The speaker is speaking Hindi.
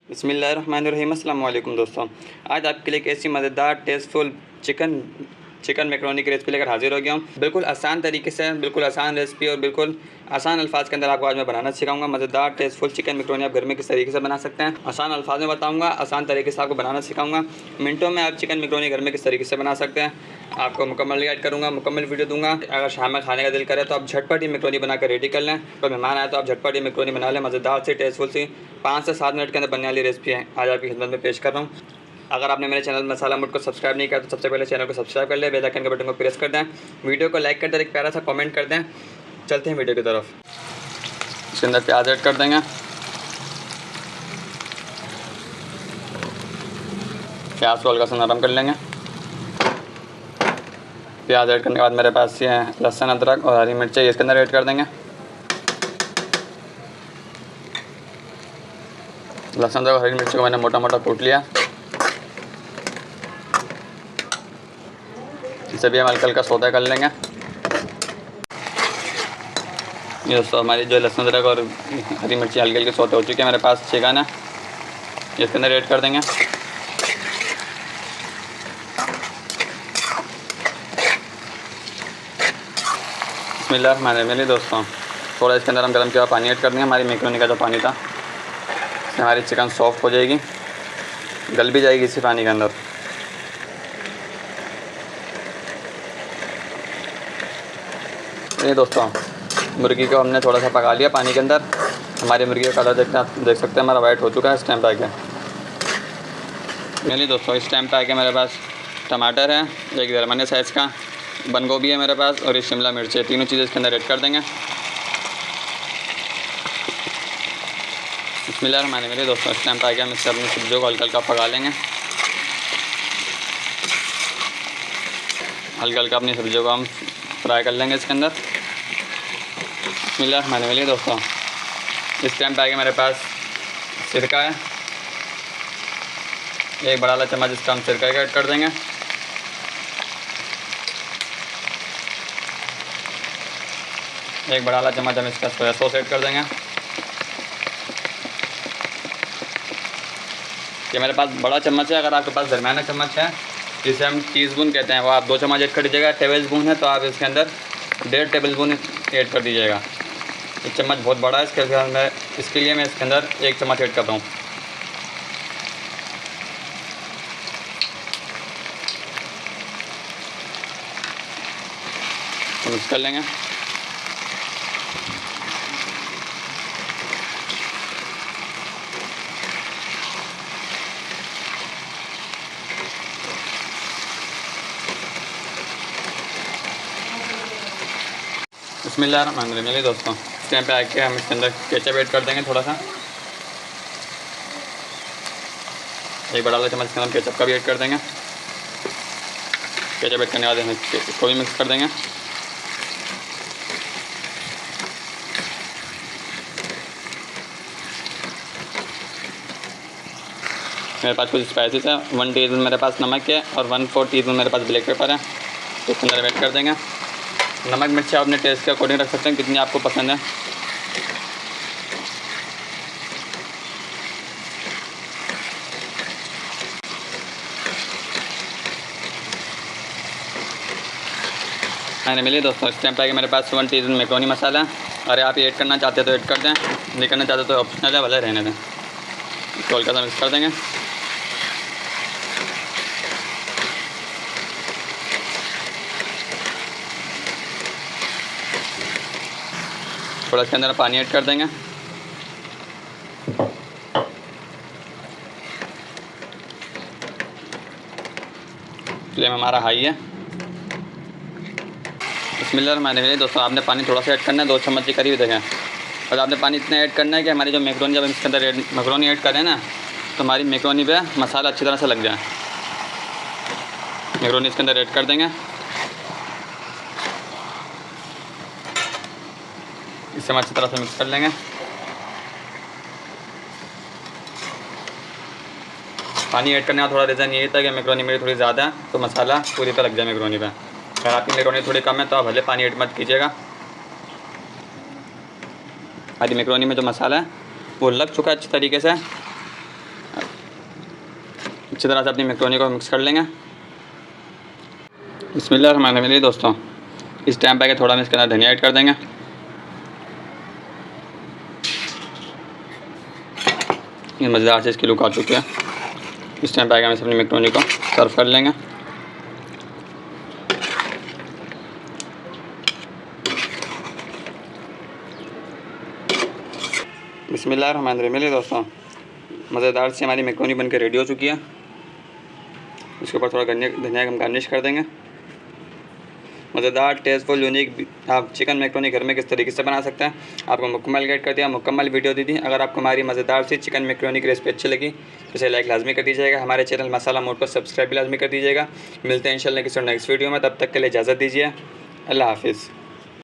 बिस्मिल्लाहिर्रहमानिर्रहीम। अस्सलाम वालेकुम दोस्तों, आज आपके लिए एक ऐसी मज़ेदार टेस्टफुल चिकन मैकरोनी की रेसिपी लेकर हाजिर हो गया हूँ। बिल्कुल आसान तरीके से, बिल्कुल आसान रेसिपी और बिल्कुल आसान अल्फाज के अंदर आपको आज मैं बनाना सिखाऊंगा। मज़ेदार टेस्टफुल चिकन मैकरोनी आप घर में किस तरीके से बना सकते हैं, आसान अल्फाज में बताऊंगा, आसान तरीके से आपको बनाना सिखाऊंगा। मिनटों में आप चिकन मैकरोनी घर में किस तरीके से बना सकते हैं आपको मुकम्मल गाइड करूँगा, मुकम्मल वीडियो दूंगा। अगर शाम में खाने का दिल करे तो आप झटपट ही मैकरोनी बनाकर रेडी कर लें। कोई मेहमान आए तो आप झटपट ही मैकरोनी बना लें। मज़ेदार सी टेस्टफुल सी 5 से 7 मिनट के अंदर बनने वाली रेसिपी है आज आपकी खिदमत में पेश कर रहा हूँ। अगर आपने मेरे चैनल मसाला मुड को सब्सक्राइब नहीं किया तो सबसे पहले चैनल को सब्सक्राइब कर लें, बेल आइकन के बटन को प्रेस कर दें, वीडियो को लाइक कर दें, एक प्यारा सा कमेंट कर दें। चलते हैं वीडियो की तरफ। इसके अंदर प्याज ऐड कर देंगे। प्याज को हल्का सा नरम कर लेंगे। प्याज ऐड करने के बाद मेरे पास ये है लहसुन, अदरक और हरी मिर्ची, इसके अंदर ऐड कर देंगे। लहसुन और हरी मिर्ची को मैंने मोटा मोटा कूट लिया। इसे भी हम हल्का हल्का सौदा कर लेंगे। ये दोस्तों हमारी जो लहसुन, अदरक और हरी मिर्ची हल्की हल्की सौते हो चुकी है। मेरे पास चिकन है, इसके अंदर ऐड कर देंगे। बिस्मिल्लाहिर्रहमानिर्रहीम। दोस्तों थोड़ा इसके अंदर हम गर्म किया पानी ऐड कर देंगे। हमारी मैकरोनी का जो पानी था, इससे हमारी चिकन सॉफ्ट हो जाएगी, गल भी जाएगी इसी पानी के अंदर। ये दोस्तों मुर्गी को हमने थोड़ा सा पका लिया पानी के अंदर। हमारी मुर्गी का कलर देख सकते हैं, हमारा वाइट हो चुका है। इस टाइम पे आके मेरे दोस्तों इस टाइम पे आके मेरे पास टमाटर है, एक दरमियाने साइज़ का, बंद गोभी है मेरे पास, और ये शिमला मिर्च है। तीनों चीज़ें इसके अंदर ऐड कर देंगे। बिस्मिल्लाहिर्रहमानिर्रहीम। मेरे दोस्तों इस टाइम पे आके हम इससे अपनी सब्जियों को हल्का हल्का पका लेंगे। हल्का हल्का अपनी सब्जियों को हम फ्राई कर लेंगे इसके अंदर। बिस्मिल्लाहिर्रहमानिर्रहीम। दोस्तों इस टाइम पे आगे मेरे पास सिरका है, एक बड़ा वाला चम्मच इसका हम सिरका का ऐड कर देंगे। एक बड़ा वाला चम्मच हम इसका सोया सॉस ऐड कर देंगे। ये मेरे पास बड़ा चम्मच है, अगर आपके पास दरमियाना चम्मच है जिसे हम टीस्पून कहते हैं, वो आप 2 चम्मच ऐड कर दीजिएगा। टेबल स्पून है तो आप इसके अंदर 1.5 टेबल स्पून ऐड कर दीजिएगा। ये चम्मच बहुत बड़ा है, इसके लिए मैं इसके अंदर 1 चम्मच ऐड करता हूँ। तो मिक्स कर लेंगे। बिस्मिल्लाहिर्रहमानिर्रहीम। दोस्तों इस टाइम पे आके हम इसके अंदर केचप ऐड कर देंगे थोड़ा सा। एक बड़ा वाला चम्मच इसके अंदर केचप का भी ऐड कर देंगे। केचप ऐड करने के बाद हम इसको भी मिक्स कर देंगे। मेरे पास कुछ स्पाइसेस है, 1 टीस्पून मेरे पास नमक है और 1/4 टीस्पून मेरे पास ब्लैक पेपर है, तो इसके अंदर ऐड कर देंगे। नमक मिर्ची आप अपने टेस्ट के अकॉर्डिंग रख सकते हैं, कितनी आपको पसंद है। मैंने मिली दोस्तों इस टाइम पे मेरे पास 1 टीस्पून मैकरोनी मसाला है। अरे आप ये ऐड करना चाहते हैं तो ऐड कर दें, नहीं करना चाहते तो ऑप्शनल है, भले रहने दें। इसको हल्का सा मिक्स कर देंगे। थोड़ा इसके अंदर पानी ऐड कर देंगे। फ्लेम हमारा हाई है। बिस्मिल्लाहिर्रहमानिर्रहीम। दोस्तों आपने पानी थोड़ा सा ऐड करना है, 2 चम्मच के करीब देखें, और आपने पानी इतना ऐड करना है कि हमारी जो मैकरोनी, जब हम इसके अंदर मैकरोनी ऐड करें ना, तो हमारी मैकरोनी पे मसाला अच्छी तरह से लग जाए। मैकरोनी इसके अंदर ऐड कर देंगे। इसे हम अच्छी तरह से मिक्स कर लेंगे। पानी ऐड करने का थोड़ा रीज़न ये था कि मैकरोनी मेरी थोड़ी ज़्यादा है, तो मसाला पूरी पे लग जाए मैकरोनी पे। अगर आपकी मैकरोनी थोड़ी कम है तो आप भले पानी ऐड मत कीजिएगा। हमारी मैकरोनी में जो मसाला है वो लग चुका है अच्छी तरीके से। अच्छी तरह से अपनी मैक्रोनी को मिक्स कर लेंगे। बिस्मिल्लाहिर्रहमानिर्रहीम दोस्तों, इस टाइम पे थोड़ा हम इसके अंदर धनिया ऐड कर देंगे। ये मज़ेदार से इसकी लुक आ चुकी है। इस टाइम पे हम इस अपनी मैक्रोनी को सर्व कर लेंगे। बिस्मिल्लाहिर्रहमानिर्रहीम दोस्तों, मज़ेदार से हमारी मैक्रोनी बनकर रेडी हो चुकी है। इसके ऊपर थोड़ा धनिया हम गार्निश कर देंगे। मज़ेदार टेस्टफुल यूनिक आप चिकन मैक्रोनी घर में किस तरीके से बना सकते हैं आपको मुकम्मल गाइड कर दिया, मुकम्मल वीडियो दी थी। अगर आपको हमारी मज़ेदार सी चिकन मैक्रोनी की रेसिपी अच्छी लगी तो इसे लाइक लाजमी कर दीजिएगा। हमारे चैनल मसाला मोड को सब्सक्राइब भी लाजमी कर दीजिएगा। मिलते हैं इंशाल्लाह किसी नेक्स्ट वीडियो में, तब तक के लिए इजाज़त दीजिए। अल्लाह हाफिज़।